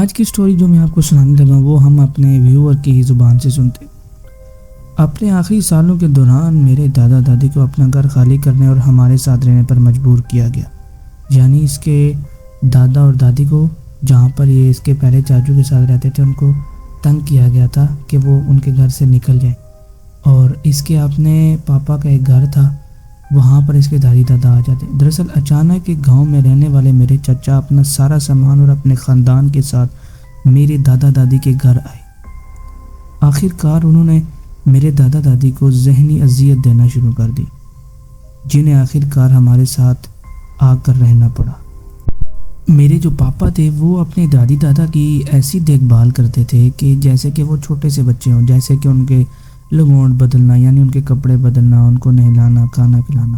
آج کی سٹوری جو میں آپ کو سنانے لگا وہ ہم اپنے ویور کی ہی زبان سے سنتے۔ اپنے آخری سالوں کے دوران میرے دادا دادی کو اپنا گھر خالی کرنے اور ہمارے ساتھ رہنے پر مجبور کیا گیا، یعنی اس کے دادا اور دادی کو جہاں پر یہ اس کے پہلے چاچو کے ساتھ رہتے تھے ان کو تنگ کیا گیا تھا کہ وہ ان کے گھر سے نکل جائیں، اور اس کے اپنے پاپا کا ایک گھر تھا وہاں پر اس کے دادی دادا آ جاتے۔ دراصل اچانک ایک گاؤں میں رہنے والے میرے چچا اپنا سارا سامان اور اپنے خاندان کے ساتھ میرے دادا دادی کے گھر آئے۔ آخر کار انہوں نے میرے دادا دادی کو ذہنی اذیت دینا شروع کر دی، جنہیں آخر کار ہمارے ساتھ آ کر رہنا پڑا۔ میرے جو پاپا تھے وہ اپنے دادی دادا کی ایسی دیکھ بھال کرتے تھے کہ جیسے کہ وہ چھوٹے سے بچے ہوں، جیسے کہ ان کے لگوٹ بدلنا یعنی ان کے کپڑے بدلنا، ان کو نہلانا، کھانا کھلانا۔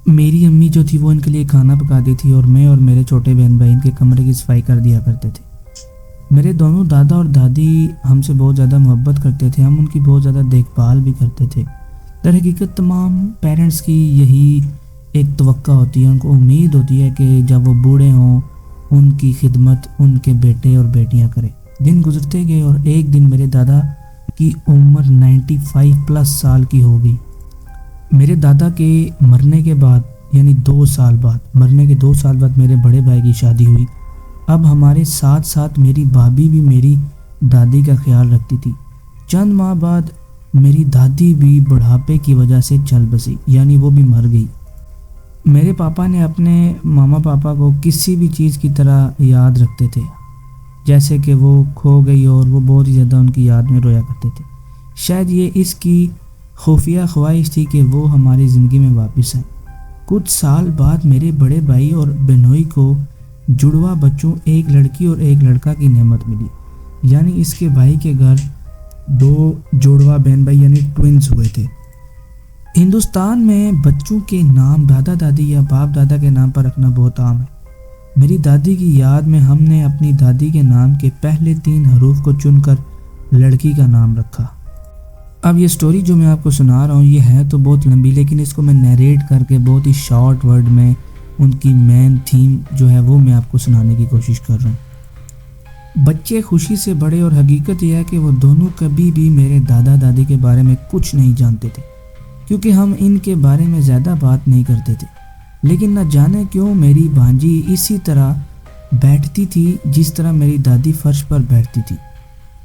میری امی جو تھی وہ ان کے لیے کھانا پکاتی تھی اور میں اور میرے چھوٹے بہن بھائی ان کے کمرے کی صفائی کر دیا کرتے تھے۔ میرے دونوں دادا اور دادی ہم سے بہت زیادہ محبت کرتے تھے، ہم ان کی بہت زیادہ دیکھ بھال بھی کرتے تھے۔ در حقیقت تمام پیرنٹس کی یہی ایک توقع ہوتی ہے، ان کو امید ہوتی ہے کہ جب وہ بوڑھے ہوں ان کی خدمت ان کے بیٹے اور بیٹیاں کریں۔ دن گزرتے گئے اور ایک دن میرے دادا کی عمر 95+ سال کی ہو گئی۔ میرے دادا کے مرنے کے بعد یعنی 2 سال بعد میرے بڑے بھائی کی شادی ہوئی۔ اب ہمارے ساتھ ساتھ میری بھابھی بھی میری دادی کا خیال رکھتی تھی۔ چند ماہ بعد میری دادی بھی بڑھاپے کی وجہ سے چل بسی، یعنی وہ بھی مر گئی۔ میرے پاپا نے اپنے ماما پاپا کو کسی بھی چیز کی طرح یاد رکھتے تھے، جیسے کہ وہ کھو گئی اور وہ بہت ہی زیادہ ان کی یاد میں رویا کرتے تھے۔ شاید یہ اس کی خفیہ خواہش تھی کہ وہ ہماری زندگی میں واپس آئیں۔ کچھ سال بعد میرے بڑے بھائی اور بہنوئی کو جڑواں بچوں ایک لڑکی اور ایک لڑکا کی نعمت ملی، یعنی اس کے بھائی کے گھر 2 جڑواں بہن بھائی یعنی ٹوئنز ہوئے تھے۔ ہندوستان میں بچوں کے نام دادا دادی یا باپ دادا کے نام پر رکھنا بہت عام ہے۔ میری دادی کی یاد میں ہم نے اپنی دادی کے نام کے پہلے 3 حروف کو چن کر لڑکی کا نام رکھا۔ اب یہ سٹوری جو میں آپ کو سنا رہا ہوں یہ ہے تو بہت لمبی، لیکن اس کو میں نیریٹ کر کے بہت ہی شارٹ ورڈ میں ان کی مین تھیم جو ہے وہ میں آپ کو سنانے کی کوشش کر رہا ہوں۔ بچے خوشی سے بڑے اور حقیقت یہ ہے کہ وہ دونوں کبھی بھی میرے دادا دادی کے بارے میں کچھ نہیں جانتے تھے، کیونکہ ہم ان کے بارے میں زیادہ بات نہیں کرتے تھے۔ لیکن نہ جانے کیوں میری بھانجی اسی طرح بیٹھتی تھی جس طرح میری دادی فرش پر بیٹھتی تھی۔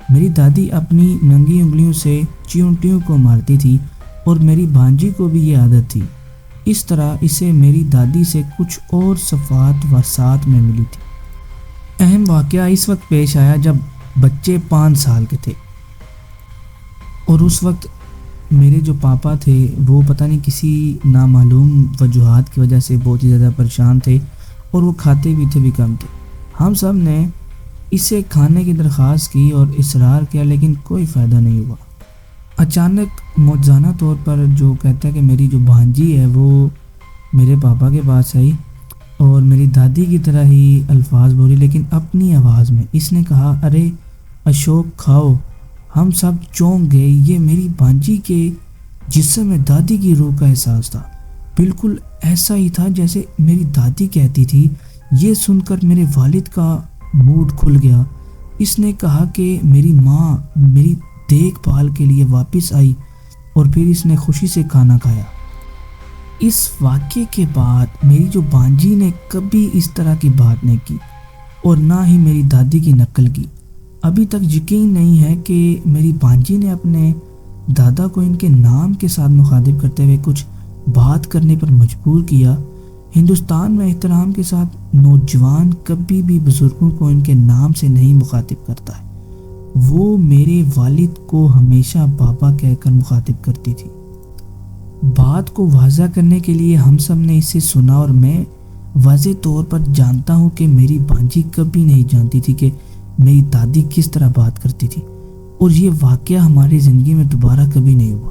میری دادی اپنی ننگی انگلیوں سے چیونٹیوں کو مارتی تھی اور میری بھانجی کو بھی یہ عادت تھی۔ اس طرح اسے میری دادی سے کچھ اور صفات وراثت میں ملی تھی۔ اہم واقعہ اس وقت پیش آیا جب بچے 5 سال کے تھے، اور اس وقت میرے جو پاپا تھے وہ پتہ نہیں کسی نامعلوم وجوہات کی وجہ سے بہت ہی زیادہ پریشان تھے اور وہ کھاتے پیتے بھی کم تھے۔ ہم سب نے اسے کھانے کی درخواست کی اور اصرار کیا، لیکن کوئی فائدہ نہیں ہوا۔ اچانک معجزانہ طور پر جو کہتا ہے کہ میری جو بھانجی ہے وہ میرے پاپا کے پاس آئی اور میری دادی کی طرح ہی الفاظ بولی، لیکن اپنی آواز میں۔ اس نے کہا، ارے اشوک کھاؤ۔ ہم سب چونک گئے۔ یہ میری بھانجی کے جسم میں دادی کی روح کا احساس تھا، بالکل ایسا ہی تھا جیسے میری دادی کہتی تھی۔ یہ سن کر میرے والد کا موڈ کھل گیا۔ اس نے کہا کہ میری ماں میری دیکھ بھال کے لیے واپس آئی اور پھر اس نے خوشی سے کھانا کھایا۔ اس واقعے کے بعد میری جو بھانجی نے کبھی اس طرح کی بات نہیں کی اور نہ ہی میری دادی کی نقل کی۔ ابھی تک یقین نہیں ہے کہ میری بھانجی نے اپنے دادا کو ان کے نام کے ساتھ مخاطب کرتے ہوئے کچھ بات کرنے پر مجبور کیا۔ ہندوستان میں احترام کے ساتھ نوجوان کبھی بھی بزرگوں کو ان کے نام سے نہیں مخاطب کرتا ہے۔ وہ میرے والد کو ہمیشہ بابا کہہ کر مخاطب کرتی تھی۔ بات کو واضح کرنے کے لیے ہم سب نے اسے سنا اور میں واضح طور پر جانتا ہوں کہ میری بھانجی کبھی نہیں جانتی تھی کہ میری دادی کس طرح بات کرتی تھی، اور یہ واقعہ ہماری زندگی میں دوبارہ کبھی نہیں ہوا۔